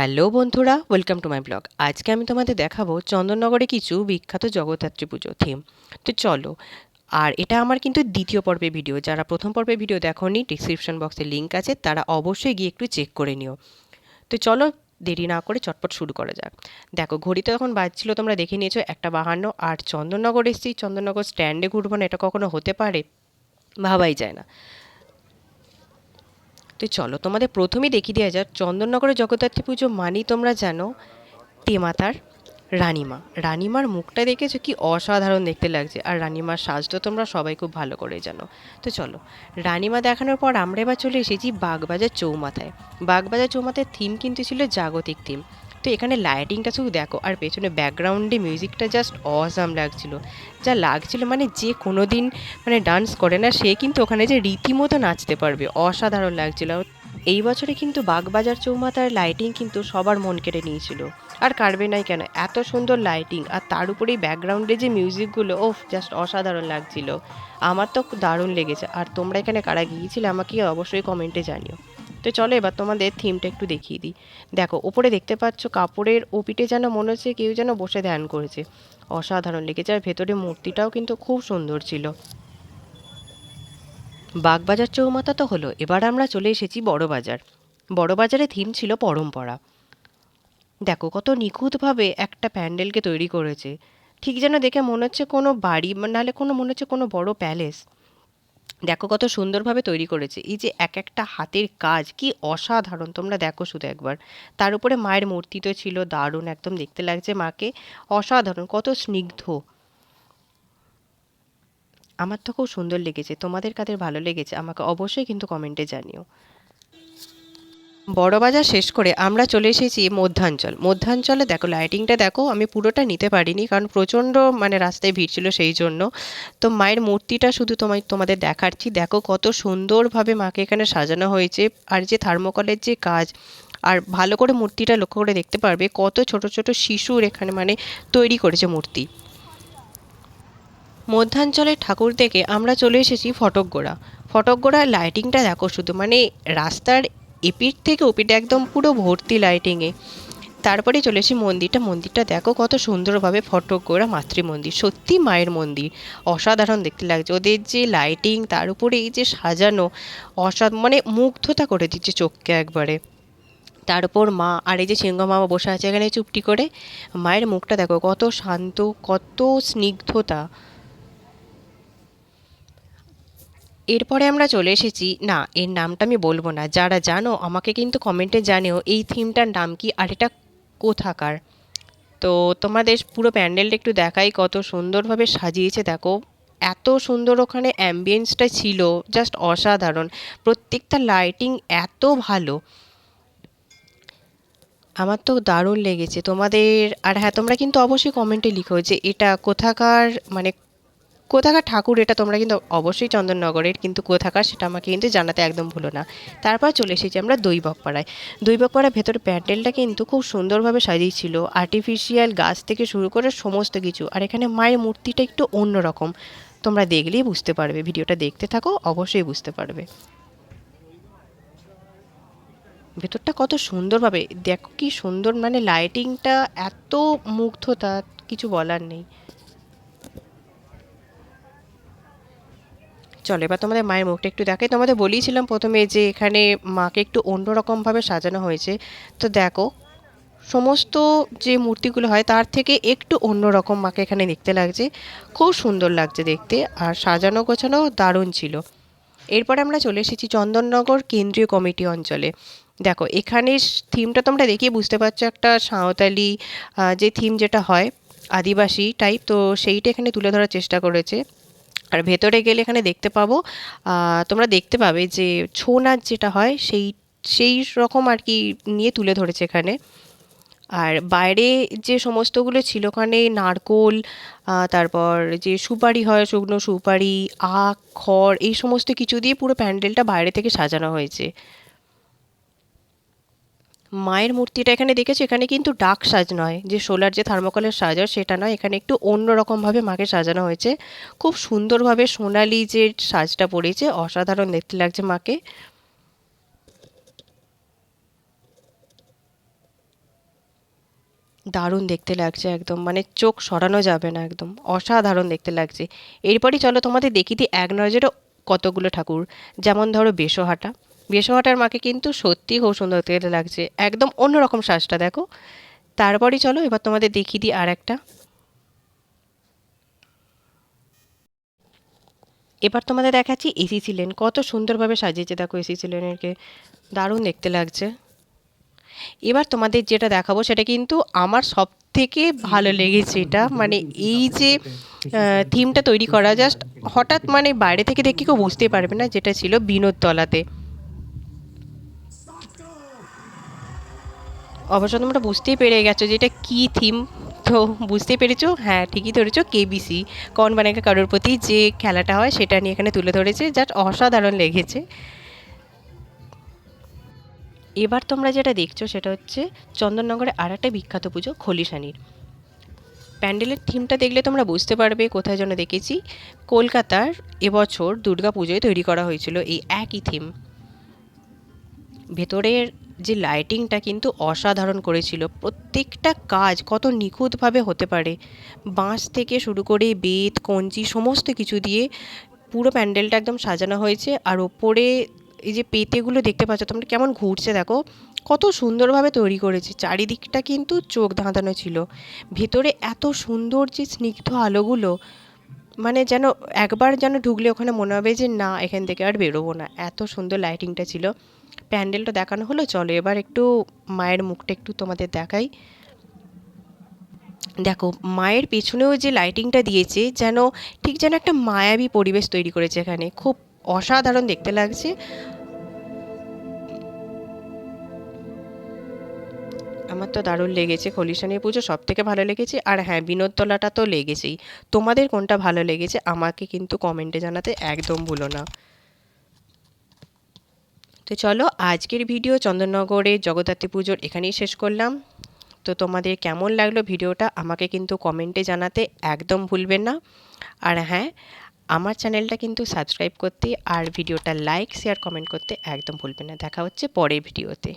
Hello বন্ধুরা, welcome to my blog. আজকে আমি তোমাদের দেখাবো চন্দননগরে কিছু বিখ্যাত জগদ্ধাত্রী পুজো থিম। তো চলো। আর এটা আমার কিন্তু দ্বিতীয় পর্বের ভিডিও। যারা প্রথম পর্বের ভিডিও দেখোনি, ডিসক্রিপশন বক্সে লিঙ্ক আছে, তারা অবশ্যই গিয়ে একটু চেক করে নিও। তো চলো, দেরি না করে চটপট শুরু করা যাক। দেখো, ঘড়িতে তখন বাজছিল, তোমরা দেখে নিয়েছো 1:52। আর চন্দননগর এসেছি, চন্দননগর স্ট্যান্ডে ঘুরবো না, এটা কখনো হতে পারে? ভাবাই যায় না। তো চলো, তোমাদের প্রথমেই দেখিয়ে দেওয়া যাক চন্দননগরের জগদ্ধাত্রী পুজো মানেই তোমরা জানো তেমাতার রানীমা। রানীমার মুখটা দেখেছো কি অসাধারণ দেখতে লাগছে, আর রানীমার সাজটা তোমরা সবাই খুব ভালো করে জানো। তো চলো, রানীমা দেখানোর পর আমরা এবার চলে এসেছি বাগবাজার চৌমাথায়। বাগবাজার চৌমাথার থিম কিন্তু ছিল জাগতিক থিম। তো এখানে লাইটিংটা শুধু দেখো, আর পেছনে ব্যাকগ্রাউন্ডে মিউজিকটা জাস্ট অসাম লাগছিল। যা লাগছিল মানে যে কোনো দিন মানে ডান্স করে না, সে কিন্তু ওখানে যে রীতিমতো নাচতে পারবে, অসাধারণ লাগছিল। এই বছরে কিন্তু বাগবাজার চৌমাথার লাইটিং কিন্তু সবার মন কেড়ে নিয়েছিল। আর কাড়বে নাই কেন, এত সুন্দর লাইটিং, আর তার উপরেই ব্যাকগ্রাউন্ডে যে মিউজিকগুলো, ওফ, জাস্ট অসাধারণ লাগছিল। আমার তো দারুণ লেগেছে। আর তোমরা এখানে কারা গিয়েছিলে আমাকে অবশ্যই কমেন্টে জানিও। তো চলো, এবার তোমাদের থিমটা একটু দেখিয়ে দিই। দেখো, ওপরে দেখতে পাচ্ছ কাপড়ের ওপিটে যেন মনে হচ্ছে কেউ যেন বসে ধ্যান করেছে। অসাধারণ লেগেছে। আর ভেতরে মূর্তিটাও কিন্তু খুব সুন্দর ছিল। বাগবাজার চৌমাথা তো হলো, এবার আমরা চলে এসেছি বড়বাজার। বড়বাজারে থিম ছিল পরম্পরা। দেখো কত নিখুঁতভাবে একটা প্যান্ডেলকে তৈরি করেছে। ঠিক যেন দেখে মনে হচ্ছে কোনো বাড়ি, নাহলে কোনো মনে হচ্ছে কোনো বড় প্যালেস। দেখো কত সুন্দরভাবে তৈরি করেছে। এই যে এক একটা হাতের কাজ কি অসাধারণ, তোমরা দেখো শুধু একবার। তার উপরে মায়ের মূর্তি তো ছিল দারুণ, একদম দেখতে লাগছে মাকে। অসাধারণ, কত স্নিগ্ধ। আমার তো খুব সুন্দর লেগেছে। তোমাদের কাদের ভালো লেগেছে আমাকে অবশ্যই কিন্তু কমেন্টে জানিও। বড়বাজার শেষ করে আমরা চলে এসেছি মধ্যাঞ্চল। মধ্যাঞ্চলে দেখো লাইটিংটা দেখো, আমি পুরোটা নিতে পারিনি কারণ প্রচণ্ড মানে রাস্তায় ভিড় ছিল সেই জন্য। তো মায়ের মূর্তিটা শুধু তোমাদের দেখাচ্ছি। দেখো কত সুন্দরভাবে মাকে এখানে সাজানো হয়েছে। আর যে থার্মোকলের যে কাজ, আর ভালো করে মূর্তিটা লক্ষ্য করে দেখতে পারবে কত ছোট ছোট শিশুর এখানে মানে তৈরি করেছে মূর্তি। মধ্যাঞ্চলের ঠাকুর দেখে আমরা চলে এসেছি ফটকগোড়া। ফটকগোড়ার লাইটিংটা দেখো শুধু, মানে রাস্তার এপিঠ থেকে ওপিঠ একদম পুরো ভর্তি লাইটিংয়ে। তারপরে চলে এসেছি মন্দিরটা। মন্দিরটা দেখো কত সুন্দরভাবে ফটকগোড়া মাতৃ মন্দির, সত্যি মায়ের মন্দির। অসাধারণ দেখতে লাগছে ওদের যে লাইটিং, তার উপরে এই যে সাজানো, মানে মুগ্ধতা করে দিচ্ছে চোখকে একবারে। তার উপর মা, আর এই যে সিংহ মামা বসে আছে এখানে চুপটি করে। মায়ের মুখটা দেখো কত শান্ত, কত স্নিগ্ধতা। এরপরে আমরা চলে এসেছি, না এর নামটা আমি বলবো না, যারা জানো আমাকে কিন্তু কমেন্টে জানিও এই থিমটার নাম কি আর এটা কোথাকার। তো তোমাদের পুরো প্যান্ডেলটা একটু দেখাই, কত সুন্দরভাবে সাজিয়েছে দেখো। এত সুন্দর ওখানে অ্যাম্বিয়েন্সটা ছিল, জাস্ট অসাধারণ। প্রত্যেকটা লাইটিং এত ভালো, আমার তো দারুণ লেগেছে। তোমাদের, আর হ্যাঁ, তোমরা কিন্তু অবশ্যই কমেন্টে লিখো যে এটা কোথাকার, মানে কোথাকার ঠাকুর এটা। তোমরা কিন্তু অবশ্যই চন্দননগরের, কিন্তু কোথাকার সেটা আমাকে কিন্তু জানাতে একদম ভুলো না। তারপর চলে এসেছি আমরা দৈবকপাড়ায়। দৈবকপাড়ার ভেতরে প্যান্ডেলটা কিন্তু খুব সুন্দরভাবে সাজিয়েছিল, আর্টিফিশিয়াল গাছ থেকে শুরু করে সমস্ত কিছু। আর এখানে মায়ের মূর্তিটা একটু অন্যরকম, তোমরা দেখলেই বুঝতে পারবে। ভিডিওটা দেখতে থাকো, অবশ্যই বুঝতে পারবে। ভেতরটা কত সুন্দরভাবে দেখো, কি সুন্দর, মানে লাইটিংটা এত মুগ্ধতা, কিছু বলার নেই। চলো, এবার তোমাদের মায়ের মুখটা একটু দেখাই। তোমাদের বলেইছিলাম প্রথমে যে এখানে মাকে একটু অন্যরকমভাবে সাজানো হয়েছে। তো দেখো, সমস্ত যে মূর্তিগুলো হয় তার থেকে একটু অন্যরকম মাকে এখানে দেখতে লাগছে। খুব সুন্দর লাগছে দেখতে, আর সাজানো গোছানো দারুণ ছিল। এরপরে আমরা চলে এসেছি চন্দননগর কেন্দ্রীয় কমিটি অঞ্চলে। দেখো এখানে থিমটা তোমরা দেখেই বুঝতে পারছো, একটা সাঁওতালি যে থিম যেটা হয় আদিবাসী টাইপ, তো সেইটা এখানে তুলে ধরার চেষ্টা করেছে। আর ভেতরে গেলে এখানে দেখতে পাবো, তোমরা দেখতে পাবে যে ছৌ নাচ যেটা হয় সেই সেই রকম আর কি নিয়ে তুলে ধরেছে এখানে। আর বাইরে যে সমস্তগুলো ছিল ওখানে নারকোল, তারপর যে সুপারি হয়, শুকনো সুপারি, আখ, খড়, এই সমস্ত কিছু দিয়ে পুরো প্যান্ডেলটা বাইরে থেকে সাজানো হয়েছে। মায়ের মূর্তিটা এখানে দেখেছো, এখানে কিন্তু ডাক সাজ নয়, যে সোলার যে থার্মোকলের সাজ হয় সেটা নয়, এখানে একটু অন্যরকমভাবে মাকে সাজানো হয়েছে। খুব সুন্দরভাবে সোনালি যে সাজটা পড়েছে, অসাধারণ দেখতে লাগছে মাকে। দারুণ দেখতে লাগছে একদম, মানে চোখ সরানো যাবে না, একদম অসাধারণ দেখতে লাগছে। এরপরই চলো তোমাদের দেখিয়ে দিই এক নজরে কতগুলো ঠাকুর। যেমন ধরো বেশহাটা, বেশহাটার মাকে কিন্তু সত্যি খুব সুন্দর দেখতে লাগছে, একদম অন্যরকম সাজটা দেখো। তারপরই চলো এবার তোমাদের দেখিয়ে দিই আর একটা। এবার তোমাদের দেখাচ্ছি এসি সিলেন, কত সুন্দরভাবে সাজিয়েছে দেখো এসি সিলেনেরকে, দারুণ দেখতে লাগছে। এবার তোমাদের যেটা দেখাবো সেটা কিন্তু আমার সব থেকে ভালো লেগেছে, এটা মানে এই যে থিমটা তৈরি করা জাস্ট হঠাৎ মানে বাইরে থেকে দেখে কেউ বুঝতেই পারবে না, যেটা ছিল বিনোদতলাতে। অবশ্য তোমরা বুঝতেই পেরে গেছো যে এটা কী থিম, তো বুঝতেই পেরেছো, হ্যাঁ ঠিকই ধরেছো, কেবিসি কৌন বানেগা কারোরপতি যে খেলাটা হয় সেটা নিয়ে এখানে তুলে ধরেছে, জাস্ট অসাধারণ লেগেছে। এবার তোমরা যেটা দেখছো সেটা হচ্ছে চন্দননগরে আর একটা বিখ্যাত পুজো খলিশানির। প্যান্ডেলের থিমটা দেখলে তোমরা বুঝতে পারবে কোথায় যেন দেখেছি, কলকাতার এবছর দুর্গা পুজোয় তৈরি করা হয়েছিল এই একই থিম। ভেতরের যে লাইটিংটা কিন্তু অসাধারণ করেছিল, প্রত্যেকটা কাজ কত নিখুঁতভাবে হতে পারে, বাঁশ থেকে শুরু করে বেত কঞ্চি সমস্ত কিছু দিয়ে পুরো প্যান্ডেলটা একদম সাজানো হয়েছে। আর ওপরে এই যে পেতেগুলো দেখতে পাচ্ছ তোমরা কেমন ঘুরছে দেখো, কত সুন্দরভাবে তৈরি করেছে, চারিদিকটা কিন্তু চোখ ধাঁধানো ছিল। ভেতরে এত সুন্দর যে স্নিগ্ধ আলোগুলো, মানে যেন একবার যেন ঢুকলে ওখানে মনে হবে যে না এখান থেকে আর বেরোবো না, এত সুন্দর লাইটিংটা ছিল। প্যান্ডেলটা দেখানো হলো, চলো এবার একটু মায়ের মুখটা একটু তোমাদের দেখাই। দেখো মায়ের পেছনেও যে লাইটিংটা দিয়েছে, যেন ঠিক যেন একটা মায়াবী পরিবেশ তৈরি করেছে এখানে, খুব অসাধারণ দেখতে লাগছে। আমার তো দারুণ লেগেছে, খলিশানের পুজো সব থেকে ভালো লেগেছে। আর হ্যাঁ বিনোদতলাটা তো লেগেছেই। তোমাদের কোনটা ভালো লেগেছে আমাকে কিন্তু কমেন্টে জানাতে একদম ভুলো না। তো চলো আজকের ভিডিও চন্দননগরে জগদ্ধাত্রী পুজোর এখানেই শেষ করলাম। তো তোমাদের কেমন লাগলো ভিডিওটা আমাকে কিন্তু কমেন্টে জানাতে একদম ভুলবেন না। আর হ্যাঁ আমার চ্যানেলটা কিন্তু সাবস্ক্রাইব করতে আর ভিডিওটা লাইক শেয়ার কমেন্ট করতে একদম ভুলবেন না। দেখা হচ্ছে পরের ভিডিওতে।